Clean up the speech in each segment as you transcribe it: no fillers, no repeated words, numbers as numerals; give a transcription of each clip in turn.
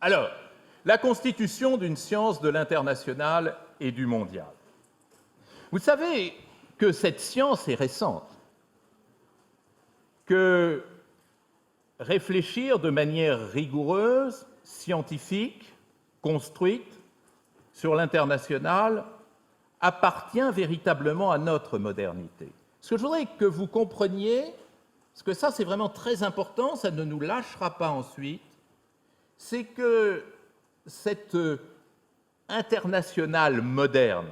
Alors, la constitution d'une science de l'international et du mondial. Vous savez que cette science est récente, que réfléchir de manière rigoureuse, scientifique, construite sur l'international appartient véritablement à notre modernité. Ce que je voudrais que vous compreniez, parce que ça c'est vraiment très important, ça ne nous lâchera pas ensuite, c'est que cette internationale moderne,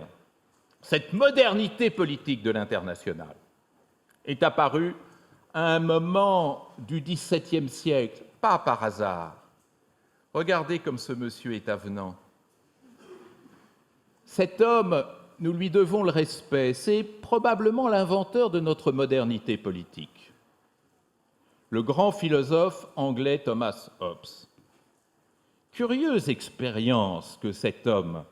cette modernité politique de l'international est apparue à un moment du XVIIe siècle, pas par hasard. Regardez comme ce monsieur est avenant. Cet homme, nous lui devons le respect, c'est probablement l'inventeur de notre modernité politique. Le grand philosophe anglais Thomas Hobbes. Curieuse expérience que cet homme,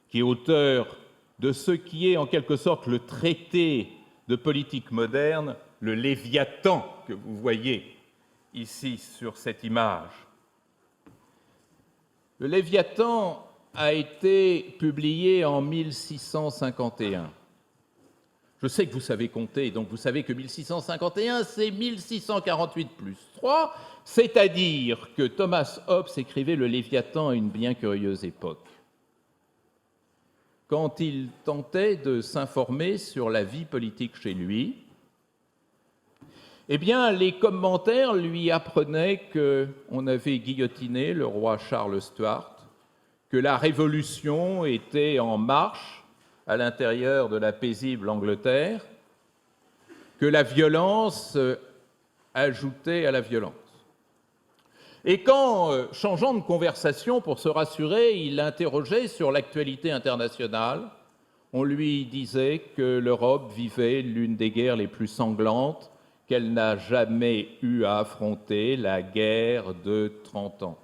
qui est auteur de ce qui est en quelque sorte le traité de politique moderne, le Léviathan que vous voyez ici sur cette image. Le Léviathan a été publié en 1651. Je sais que vous savez compter, donc vous savez que 1651, c'est 1648 plus 3, c'est-à-dire que Thomas Hobbes écrivait le Léviathan à une bien curieuse époque. Quand il tentait de s'informer sur la vie politique chez lui, eh bien, les commentaires lui apprenaient qu'on avait guillotiné le roi Charles Stuart, que la Révolution était en marche à l'intérieur de la paisible Angleterre, que la violence ajoutait à la violence. Et quand, changeant de conversation pour se rassurer, il interrogeait sur l'actualité internationale, on lui disait que l'Europe vivait l'une des guerres les plus sanglantes qu'elle n'a jamais eu à affronter, la guerre de 30 ans,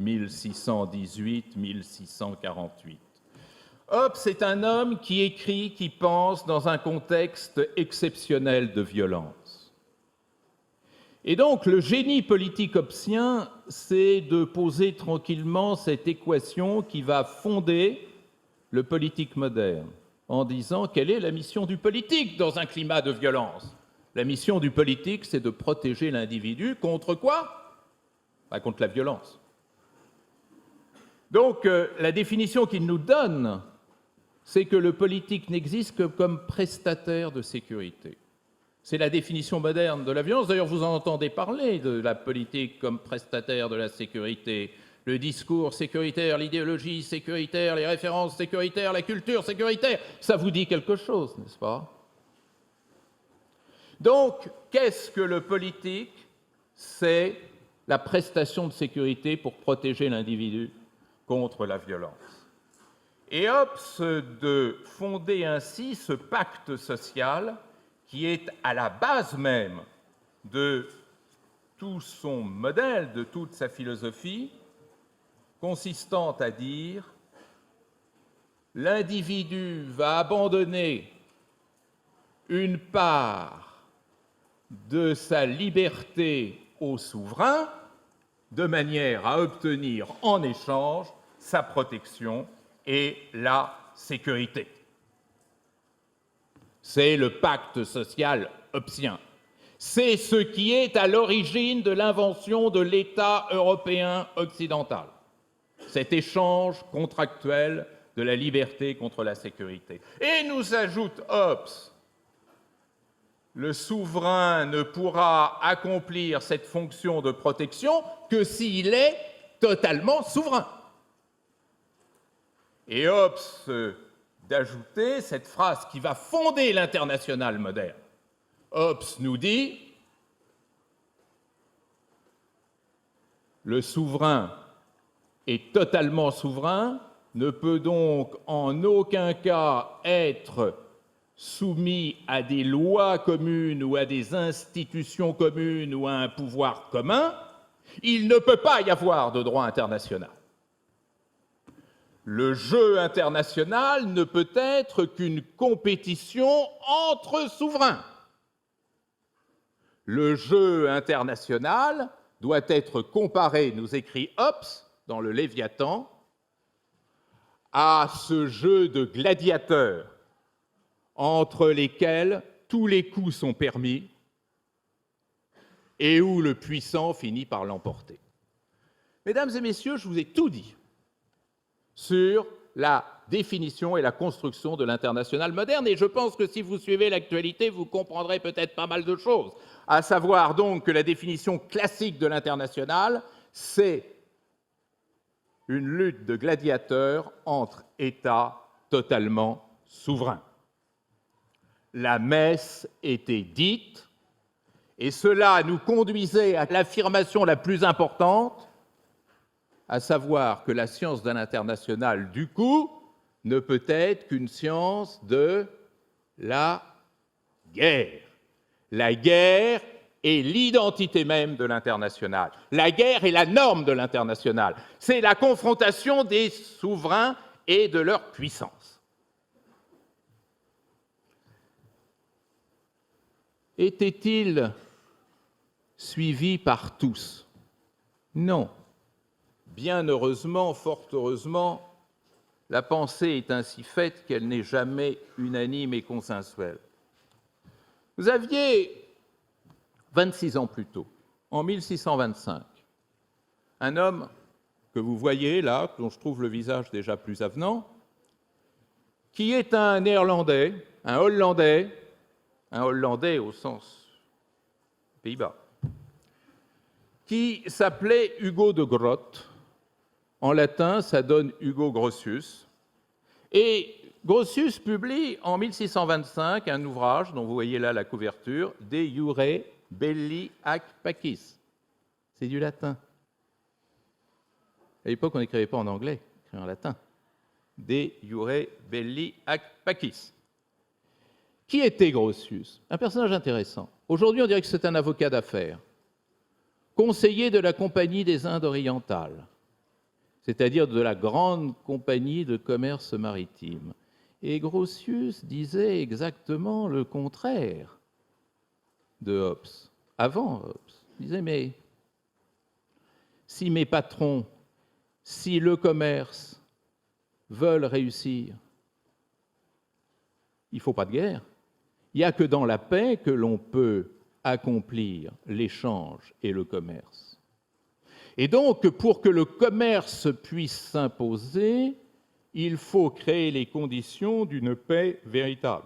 1618-1648. Hobbes est un homme qui écrit, qui pense dans un contexte exceptionnel de violence. Et donc, le génie politique hobbesien, c'est de poser tranquillement cette équation qui va fonder le politique moderne, en disant quelle est la mission du politique dans un climat de violence. La mission du politique, c'est de protéger l'individu contre quoi ? Contre la violence. Donc, la définition qu'il nous donne, c'est que le politique n'existe que comme prestataire de sécurité. C'est la définition moderne de la violence. D'ailleurs, vous en entendez parler de la politique comme prestataire de la sécurité. Le discours sécuritaire, l'idéologie sécuritaire, les références sécuritaires, la culture sécuritaire, ça vous dit quelque chose, n'est-ce pas ? Donc, qu'est-ce que le politique ? C'est la prestation de sécurité pour protéger l'individu contre la violence. Et Hobbes de fonder ainsi ce pacte social qui est à la base même de tout son modèle, de toute sa philosophie, consistant à dire l'individu va abandonner une part de sa liberté au souverain de manière à obtenir en échange sa protection et la sécurité. C'est le pacte social hobbesien. C'est ce qui est à l'origine de l'invention de l'État européen occidental. Cet échange contractuel de la liberté contre la sécurité. Et nous ajoute Hobbes, le souverain ne pourra accomplir cette fonction de protection que s'il est totalement souverain. Et Hobbes d'ajouter cette phrase qui va fonder l'international moderne. Hobbes nous dit « Le souverain est totalement souverain, ne peut donc en aucun cas être soumis à des lois communes ou à des institutions communes ou à un pouvoir commun, il ne peut pas y avoir de droit international. Le jeu international ne peut être qu'une compétition entre souverains. Le jeu international doit être comparé, nous écrit Hobbes, dans le Léviathan, à ce jeu de gladiateurs entre lesquels tous les coups sont permis et où le puissant finit par l'emporter. Mesdames et messieurs, je vous ai tout dit sur la définition et la construction de l'international moderne, et je pense que si vous suivez l'actualité, vous comprendrez peut-être pas mal de choses, à savoir donc que la définition classique de l'international, c'est une lutte de gladiateurs entre États totalement souverains. La messe était dite, et cela nous conduisait à l'affirmation la plus importante, à savoir que la science de l'international, du coup, ne peut être qu'une science de la guerre. La guerre est l'identité même de l'international. La guerre est la norme de l'international. C'est la confrontation des souverains et de leur puissance. Était-il suivi par tous? Non. Bien heureusement, fort heureusement, la pensée est ainsi faite qu'elle n'est jamais unanime et consensuelle. Vous aviez, 26 ans plus tôt, en 1625, un homme que vous voyez là, dont je trouve le visage déjà plus avenant, qui est un Néerlandais, un Hollandais au sens Pays-Bas, qui s'appelait Hugo de Groot. En latin, ça donne Hugo Grotius. Et Grotius publie en 1625 un ouvrage dont vous voyez là la couverture, De Iure Belli ac Pacis. C'est du latin. À l'époque, on n'écrivait pas en anglais, on écrivait en latin. De Iure Belli ac Pacis. Qui était Grotius? Un personnage intéressant. Aujourd'hui, on dirait que c'est un avocat d'affaires, conseiller de la Compagnie des Indes orientales, c'est-à-dire de la grande compagnie de commerce maritime. Et Grotius disait exactement le contraire de Hobbes, avant Hobbes. Il disait, mais si mes patrons, si le commerce veulent réussir, il ne faut pas de guerre. Il n'y a que dans la paix que l'on peut accomplir l'échange et le commerce. Et donc, pour que le commerce puisse s'imposer, il faut créer les conditions d'une paix véritable.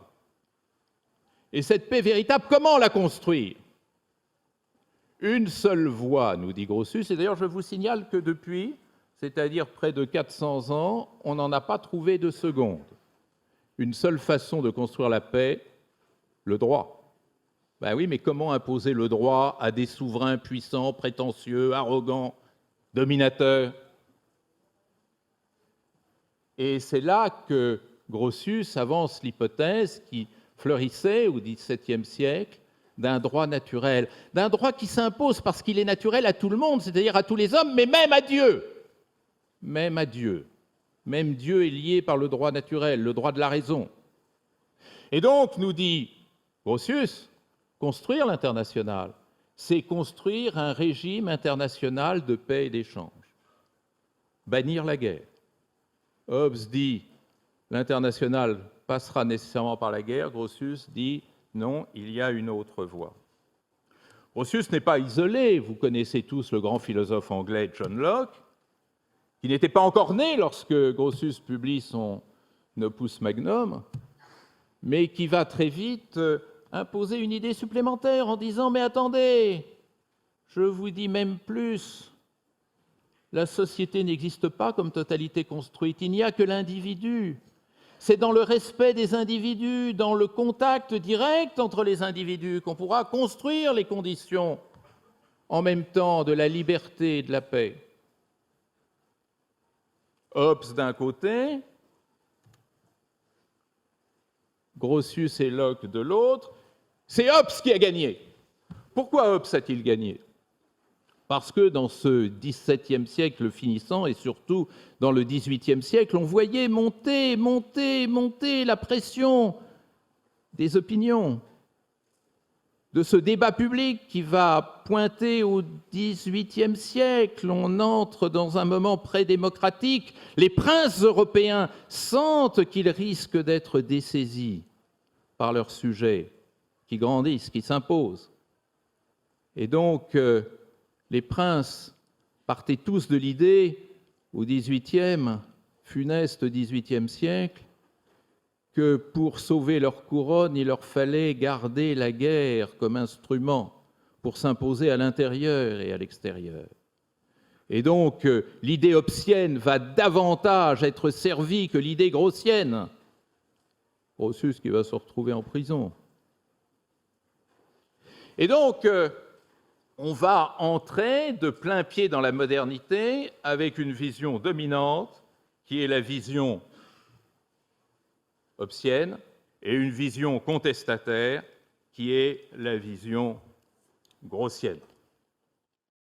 Et cette paix véritable, comment la construire? Une seule voie, nous dit Grotius, et d'ailleurs je vous signale que depuis, c'est-à-dire près de 400 ans, on n'en a pas trouvé de seconde. Une seule façon de construire la paix, le droit. Ben oui, mais comment imposer le droit à des souverains puissants, prétentieux, arrogants, dominateurs? Et c'est là que Grotius avance l'hypothèse qui fleurissait au XVIIe siècle d'un droit naturel, d'un droit qui s'impose parce qu'il est naturel à tout le monde, c'est-à-dire à tous les hommes, mais même à Dieu. Même à Dieu. Même Dieu est lié par le droit naturel, le droit de la raison. Et donc, nous dit Grotius, construire l'international, c'est construire un régime international de paix et d'échange. Bannir la guerre. Hobbes dit l'international passera nécessairement par la guerre. Grotius dit non, il y a une autre voie. Grotius n'est pas isolé. Vous connaissez tous le grand philosophe anglais John Locke, qui n'était pas encore né lorsque Grotius publie son Opus Magnum, mais qui va très vite imposer une idée supplémentaire en disant « Mais attendez, je vous dis même plus, la société n'existe pas comme totalité construite, il n'y a que l'individu. C'est dans le respect des individus, dans le contact direct entre les individus qu'on pourra construire les conditions en même temps de la liberté et de la paix. » Hobbes d'un côté, Grotius et Locke de l'autre, c'est Hobbes qui a gagné. Pourquoi Hobbes a-t-il gagné? Parce que dans ce XVIIe siècle finissant, et surtout dans le XVIIIe siècle, on voyait monter la pression des opinions, de ce débat public qui va pointer au XVIIIe siècle. On entre dans un moment pré-démocratique. Les princes européens sentent qu'ils risquent d'être dessaisis par leurs sujets qui grandissent, qui s'imposent. Et donc, les princes partaient tous de l'idée, au XVIIIe, funeste XVIIIe siècle, que pour sauver leur couronne, il leur fallait garder la guerre comme instrument pour s'imposer à l'intérieur et à l'extérieur. Et donc, l'idée hobbesienne va davantage être servie que l'idée grossienne. Grotius qui va se retrouver en prison. Et donc, on va entrer de plein pied dans la modernité avec une vision dominante qui est la vision hobbesienne et une vision contestataire qui est la vision grossienne.